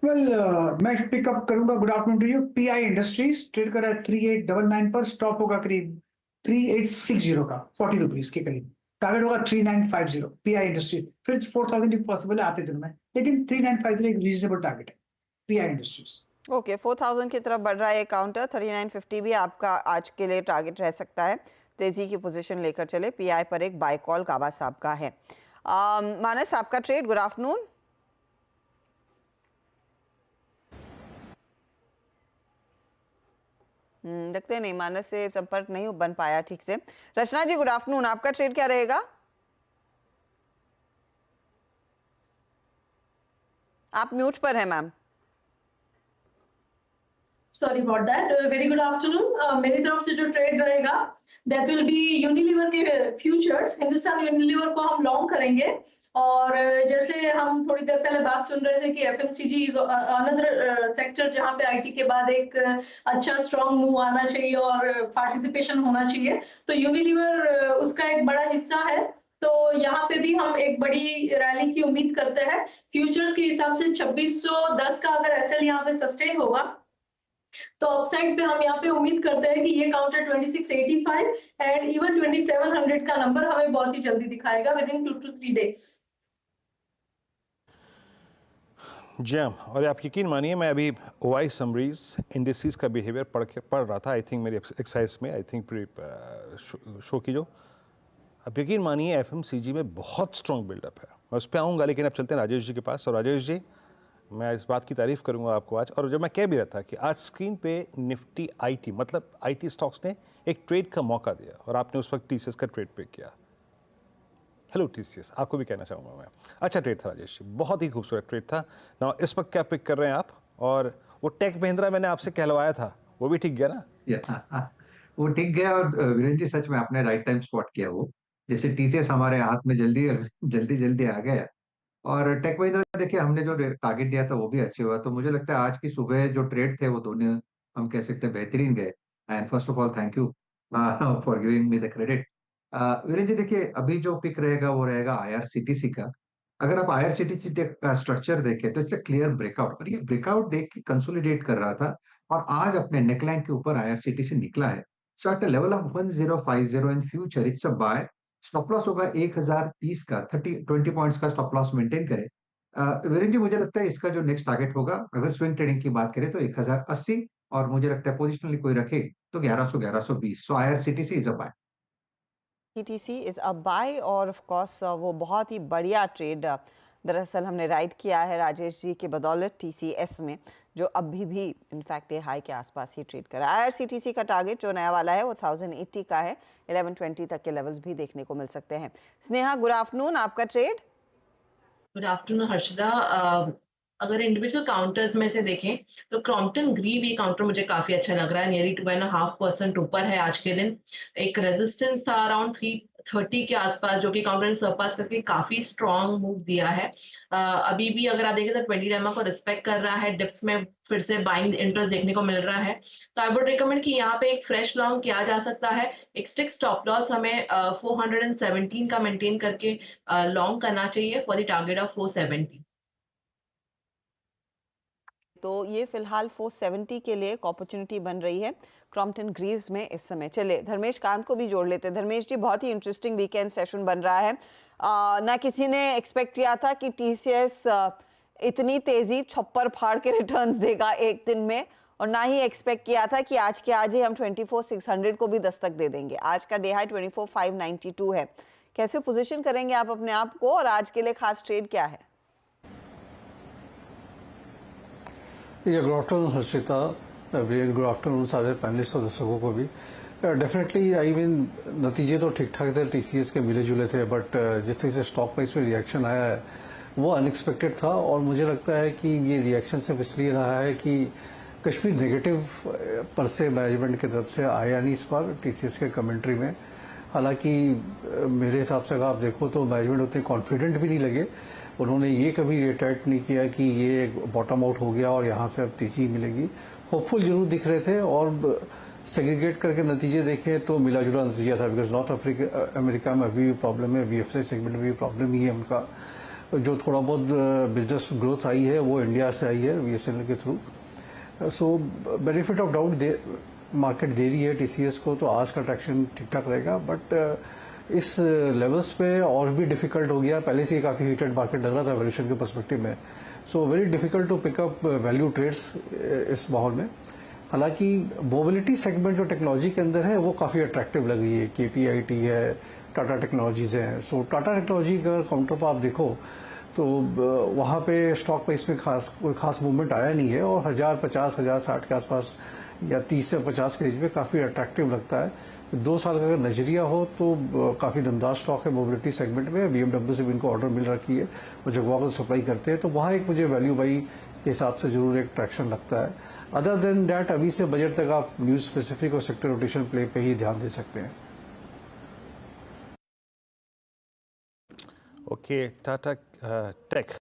मैं पिकअप करूंगा। Good afternoon to you. PI industries trade कर रहा है 3899 पर, स्टॉप होगा करीब 3860 का, 40 रुपीज के करीब। टारगेट होगा 3950। पीआई इंडस्ट्रीज फिर 4000 पॉसिबल है आते दिन में, लेकिन 3950 एक रीजनेबल टारगेट है पीआई इंडस्ट्रीज। ओके, 4000 की तरफ बढ़ रहा है काउंटर। 3950 भी आपका आज के लिए टारगेट रह सकता है। तेजी की पोजीशन लेकर चले। पीआई पर एक बाय कॉल काबा साहब का है। मानस, आपका ट्रेड। Good afternoon. लगते नहीं, मानस से संपर्क नहीं बन पाया ठीक से। रचना जी, गुड आफ्टरनून। आपका ट्रेड क्या रहेगा? आप म्यूट पर हैं ma'am. Sorry about that. Very good afternoon. मेरी तरफ से जो ट्रेड रहेगा दैट विल बी यूनिलीवर के फ्यूचर्स। हिंदुस्तान यूनिलीवर को हम लॉन्ग करेंगे। और जैसे हम थोड़ी देर पहले बात सुन रहे थे कि एफएमसीजी इज अनदर सेक्टर जहां पे आईटी के बाद एक अच्छा स्ट्रॉन्ग मूव आना चाहिए और पार्टिसिपेशन होना चाहिए, तो यूनिलीवर उसका एक बड़ा हिस्सा है। तो यहाँ पे भी हम एक बड़ी रैली की उम्मीद करते हैं। फ्यूचर्स के हिसाब से 2610 का अगर एसएल यहाँ पे सस्टेन होगा तो अपसाइड पे हम यहाँ पे उम्मीद करते हैं कि ये काउंटर 2685 एंड इवन 2700 का नंबर हमें बहुत ही जल्दी दिखाएगा विद इन 2 to 3 डेज। जी हाँ, और आप यकीन मानिए मैं अभी ओआई समरीज इंडिसेस का बिहेवियर पढ़ रहा था। आई थिंक मेरी एक्सरसाइज में, आई थिंक शो की जो, अब यकीन मानिए एफएमसीजी में बहुत स्ट्रॉन्ग बिल्डअप है। मैं उस पर आऊँगा, लेकिन अब चलते हैं राजेश जी के पास। और राजेश जी, मैं इस बात की तारीफ़ करूंगा आपको आज। और जब मैं कह भी रहा था कि आज स्क्रीन पे निफ्टी आईटी, मतलब आईटी स्टॉक्स ने एक ट्रेड का मौका दिया और आपने उस वक्त टीसीएस का ट्रेड पे किया। हेलो टीसीएस, आपको भी कहना चाहूँगा मैं। अच्छा ट्रेड था राजेश जी, बहुत ही खूबसूरत ट्रेड था ना। इस वक्त क्या पिक कर रहे हैं आप? और वो टेक महिंद्रा मैंने आपसे कहलवाया था, वो भी ठीक गया ना? वो ठीक गया। और वीरेंद्र जी, सच में आपने राइट टाइम स्पॉट किया। वो जैसे टीसीएस हमारे हाथ में जल्दी जल्दी जल्दी आ गया। और टेक महिंद्रा देखिए, हमने जो टारगेट दिया था वो भी अच्छे हुआ। तो मुझे लगता है आज की सुबह जो ट्रेड थे वो दोनों हम कह सकते हैं बेहतरीन गए। And first of all thank you for giving me the credit. Virendra ji देखिए, अभी जो पिक रहेगा वो रहेगा आईआरसीटीसी का। अगर आप आईआरसीटीसी का स्ट्रक्चर देखें तो इट्स क्लियर ब्रेकआउट, और ये ब्रेकआउट देख के कंसोलिडेट कर रहा था और आज अपने नेकलाइन के ऊपर आईआरसीटीसी निकला है। So at level of 1050 in future it's a buy. Stop loss होगा 1030 का, 20 पॉइंट्स का स्टॉप लॉस मेंटेन करें। वीरेंद्र जी, मुझे लगता है इसका जो नेक्स्ट टारगेट होगा, अगर स्विंग ट्रेडिंग की बात करें तो 1080, और मुझे लगता है पोजिशनली कोई रखे तो 1100 1120। So IRCTC is a buy. TTC is a buy. और ऑफ कोर्स वो बहुत ही बढ़िया ट्रेड दरअसल हमने राइड किया है राजेश जी के बदौलत टीसीएस में, जो अभी भी इनफैक्ट ये हाई के आसपास ही ट्रेड कर रहा है। आईआरसीटीसी का टारगेट जो नया वाला है वो 1080 का है। 1120 तक के लेवल्स भी देखने को मिल सकते हैं। Sneha, good afternoon. आपका ट्रेड। Good afternoon Harshada. अगर इंडिविजुअल काउंटर्स में से देखें तो क्रॉम्पटन ग्रीव ये काउंटर मुझे काफी अच्छा लग रहा है। नियरली 2.5% ऊपर है आज के दिन। एक रेजिस्टेंस था अराउंड 330 के आसपास, जो कि काउंटर ने सरपास करके काफी स्ट्रॉन्ग मूव दिया है। अभी भी अगर आप देखें तो 20 डेमा को रिस्पेक्ट कर रहा है। डिप्स में फिर से बाइंग इंटरेस्ट देखने को मिल रहा है। तो आई वुड रिकमेंड कि यहाँ पे एक फ्रेश लॉन्ग किया जा सकता है। एक स्टिक स्टॉप लॉस हमें 417 का मेंटेन करके लॉन्ग करना चाहिए फॉर द टारगेट ऑफ 470। तो ये फिलहाल 470 के लिए एक अपॉर्चुनिटी बन रही है क्रॉम्पटन ग्रीव्स में इस समय। चले धर्मेश कांत को भी जोड़ लेते हैं। धर्मेश जी, बहुत ही इंटरेस्टिंग वीकेंड सेशन बन रहा है। ना किसी ने एक्सपेक्ट किया था कि टीसीएस इतनी तेजी छप्पर फाड़ के रिटर्न्स देगा एक दिन में, और ना ही एक्सपेक्ट किया था कि आज के आज ही हम 24,600 को भी दस्तक दे देंगे। आज का डे हाई 24,592 है। कैसे पोजीशन करेंगे आप अपने आप को, और आज के लिए खास ट्रेड क्या है? Good afternoon Harshita, good afternoon सारे पैनलिस्ट और दर्शकों को भी। डेफिनेटली आई मीन नतीजे तो ठीक ठाक थे, टीसीएस के मिले जुले थे, बट जिस तरह से स्टॉक प्राइस में रिएक्शन आया है वो अनएक्सपेक्टेड था। और मुझे लगता है कि ये रिएक्शन सिर्फ इसलिए रहा है कि कश्मीर नेगेटिव पर से मैनेजमेंट की तरफ से आया नहीं इस बार टीसीएस के कमेंट्री में। हालांकि मेरे हिसाब से अगर आप देखो तो मैनेजमेंट उतने कॉन्फिडेंट भी नहीं लगे। उन्होंने ये कभी रिटाइट नहीं किया कि ये बॉटम आउट हो गया और यहाँ से अब तेजी मिलेगी। होपफुल जरूर दिख रहे थे, और सेग्रीगेट करके नतीजे देखें तो मिला जुला नतीजा था, बिकॉज नॉर्थ अमेरिका में अभी भी प्रॉब्लम है, वीएफसी सेगमेंट में भी प्रॉब्लम ही है उनका। जो थोड़ा बहुत बिजनेस ग्रोथ आई है वो इंडिया से आई है BSNL के थ्रू। So benefit of doubt market दे रही है टीसीएस को, तो आज का ट्रैक्शन ठीक ठाक रहेगा, बट इस लेवल्स पे और भी डिफिकल्ट हो गया। पहले से ही काफी हीटेड मार्केट लग रहा था वैल्यूएशन के पर्सपेक्टिव में, so very difficult to pick up value trades इस माहौल में। हालांकि मोबिलिटी सेगमेंट जो टेक्नोलॉजी के अंदर है वो काफी अट्रैक्टिव लग रही है, KPIT है, टाटा टेक्नोलॉजीज है। सो टाटा टेक्नोलॉजी का काउंटर पर आप देखो तो वहां पे स्टॉक प्राइस में कोई खास मूवमेंट आया नहीं है, और 1050, 1060 के आसपास या 30 से 50 के रेंज में काफी अट्रैक्टिव लगता है। 2 साल का अगर नजरिया हो तो काफी दमदार स्टॉक है मोबिलिटी सेगमेंट में। BMW से भी इनको ऑर्डर मिल रखी है, वो जगवा को सप्लाई करते हैं, तो वहां एक मुझे वैल्यू बाई के हिसाब से जरूर एक ट्रैक्शन लगता है। अदर देन दैट अभी से बजट तक आप न्यूज स्पेसिफिक और सेक्टर रोटेशन प्ले पे ही ध्यान दे सकते हैं। Okay, Tata take